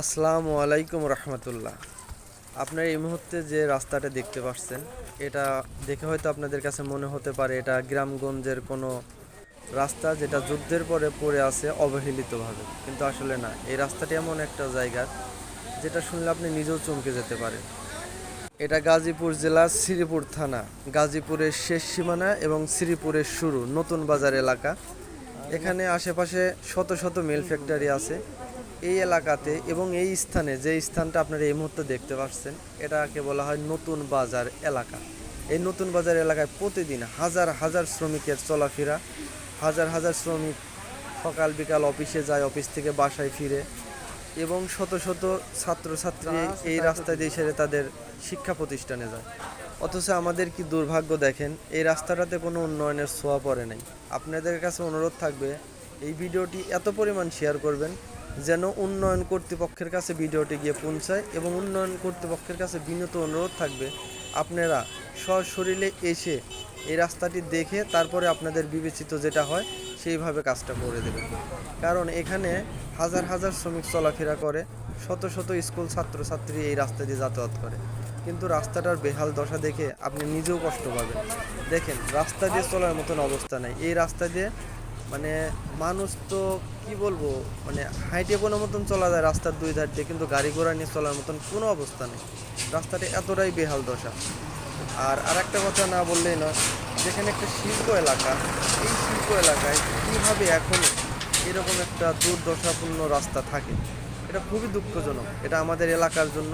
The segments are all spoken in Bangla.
আসসালামু আলাইকুম রহমতুল্লাহ। আপনার এই মুহূর্তে যে রাস্তাটা দেখতে পাচ্ছেন, এটা দেখে হয়তো আপনাদের কাছে মনে হতে পারে এটা গ্রামগঞ্জের কোনো রাস্তা যেটা যুদ্ধের পরে পড়ে আছে অবহেলিতভাবে, কিন্তু আসলে না। এই রাস্তাটি এমন একটা জায়গা যেটা শুনলে আপনি নিজেও চমকে যেতে পারেন। এটা গাজীপুর জেলার শ্রীপুর থানা, গাজীপুরের শেষ সীমানা এবং শ্রীপুরের শুরু নতুন বাজার এলাকা। এখানে আশেপাশে শত শত মিল ফ্যাক্টরি আছে এই এলাকাতে, এবং এই স্থানে যে স্থানটা আপনারা এই মুহূর্তে দেখতে পাচ্ছেন এটাকে বলা হয় নতুন বাজার এলাকা। এই নতুন বাজার এলাকায় প্রতিদিন হাজার হাজার শ্রমিকের চলাফেরা, হাজার হাজার শ্রমিক সকাল বিকাল অফিসে যায়, অফিস থেকে বাসায় ফিরে, এবং শত শত ছাত্রছাত্রী এই রাস্তা দিয়ে সেরে তাদের শিক্ষা প্রতিষ্ঠানে যায়। অথচ আমাদের কি দুর্ভাগ্য দেখেন, এই রাস্তাটাতে কোনো উন্নয়নের ছোঁয়া পড়ে নাই। আপনাদের কাছে অনুরোধ থাকবে এই ভিডিওটি এত পরিমাণ শেয়ার করবেন যেন উন্নয়ন কর্তৃপক্ষের কাছে ভিডিওটি গিয়ে পৌঁছায়, এবং উন্নয়ন কর্তৃপক্ষের কাছে বিনীত অনুরোধ থাকবে আপনারা সশরীরে এসে এই রাস্তাটি দেখে তারপরে আপনাদের বিবেচিত যেটা হয় সেইভাবে কাজটা করে দেবেন। কারণ এখানে হাজার হাজার শ্রমিক চলাফেরা করে, শত শত স্কুল ছাত্রছাত্রী এই রাস্তা দিয়ে যাতায়াত করে, কিন্তু রাস্তাটার বেহাল দশা দেখে আপনি নিজেও কষ্ট পাবেন। দেখেন, রাস্তা দিয়ে চলার মতন অবস্থা নাই এই রাস্তা দিয়ে। মানে মানুষ তো কি বলবো, মানে হাইটে কোনো মতন চলা যায় রাস্তার দুই ধার দিয়ে, কিন্তু গাড়ি ঘোড়া নিয়ে চলার মতন কোনো অবস্থা নেই। রাস্তাটি এতটাই বেহাল দশা। আর একটা কথা না বললেই নয়, যেখানে একটা শিল্প এলাকা, এই শিল্প এলাকায় কীভাবে এখনও এরকম একটা দুর্দশাপূর্ণ রাস্তা থাকে, এটা খুবই দুঃখজনক। এটা আমাদের এলাকার জন্য,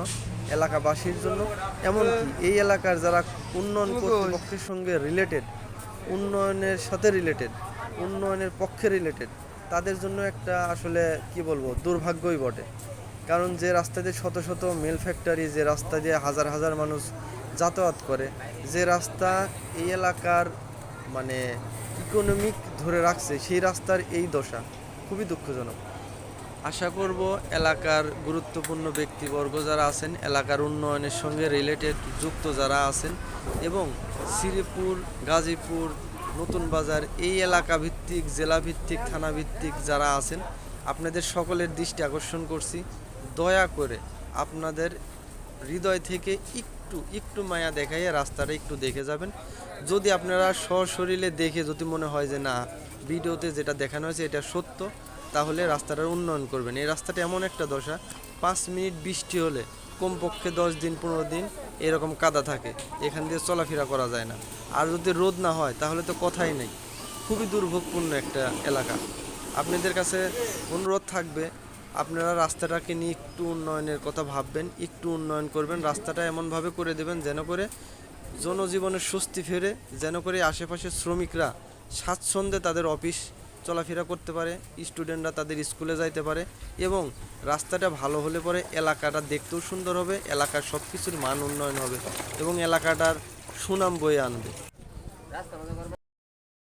এলাকাবাসীর জন্য, এমনকি এই এলাকার যারা উন্নয়ন কর্তৃপক্ষের সঙ্গে রিলেটেড, উন্নয়নের সাথে রিলেটেড, উন্নয়নের পক্ষে রিলেটেড, তাদের জন্য একটা আসলে কি বলবো দুর্ভাগ্যই বটে। কারণ যে রাস্তা দিয়ে শত শত মিল ফ্যাক্টরি, যে রাস্তা দিয়ে হাজার হাজার মানুষ যাতায়াত করে, যে রাস্তা এই এলাকার মানে ইকোনমিক ধরে রাখছে, সেই রাস্তার এই দশা খুবই দুঃখজনক। আশা করব এলাকার গুরুত্বপূর্ণ ব্যক্তিবর্গ যারা আছেন, এলাকার উন্নয়নের সঙ্গে রিলেটেড যুক্ত যারা আছেন, এবং শ্রীপুর, গাজীপুর, নতুন বাজার এই এলাকা ভিত্তিক, জেলা ভিত্তিক, থানা ভিত্তিক যারা আছেন, আপনাদের সকলের দৃষ্টি আকর্ষণ করছি, দয়া করে আপনাদের হৃদয় থেকে একটু একটু মায়া দেখাইয়ে রাস্তাটা একটু দেখে যাবেন। যদি আপনারা সশরীরে দেখে যদি মনে হয় যে না, ভিডিওতে যেটা দেখানো হয়েছে এটা সত্য, তাহলে রাস্তাটার উন্নয়ন করবেন। এই রাস্তাটা এমন একটা দশা, 5 মিনিট বৃষ্টি হলে কমপক্ষে 10 দিন 15 দিন এরকম কাদা থাকে, এখান দিয়ে চলাফেরা করা যায় না। আর যদি রোদ না হয় তাহলে তো কথাই নেই। খুবই দুর্ভোগপূর্ণ একটা এলাকা। আপনাদের কাছে অনুরোধ থাকবে আপনারা রাস্তাটাকে নিয়ে একটু উন্নয়নের কথা ভাববেন, একটু উন্নয়ন করবেন, রাস্তাটা এমনভাবে করে দেবেন যেন করে জনজীবনের স্বস্তি ফেরে, যেন করে আশেপাশের শ্রমিকরা স্বাচ্ছন্দ্যে তাদের অফিস চলাফেরা করতে পারে, স্টুডেন্টরা তাদের স্কুলে যাইতে পারে, এবং রাস্তাটা ভালো হলে পরে এলাকাটা দেখতেও সুন্দর হবে, এলাকার সব কিছুর মান উন্নয়ন হবে, এবং এলাকাটার সুনাম বয়ে আনবে।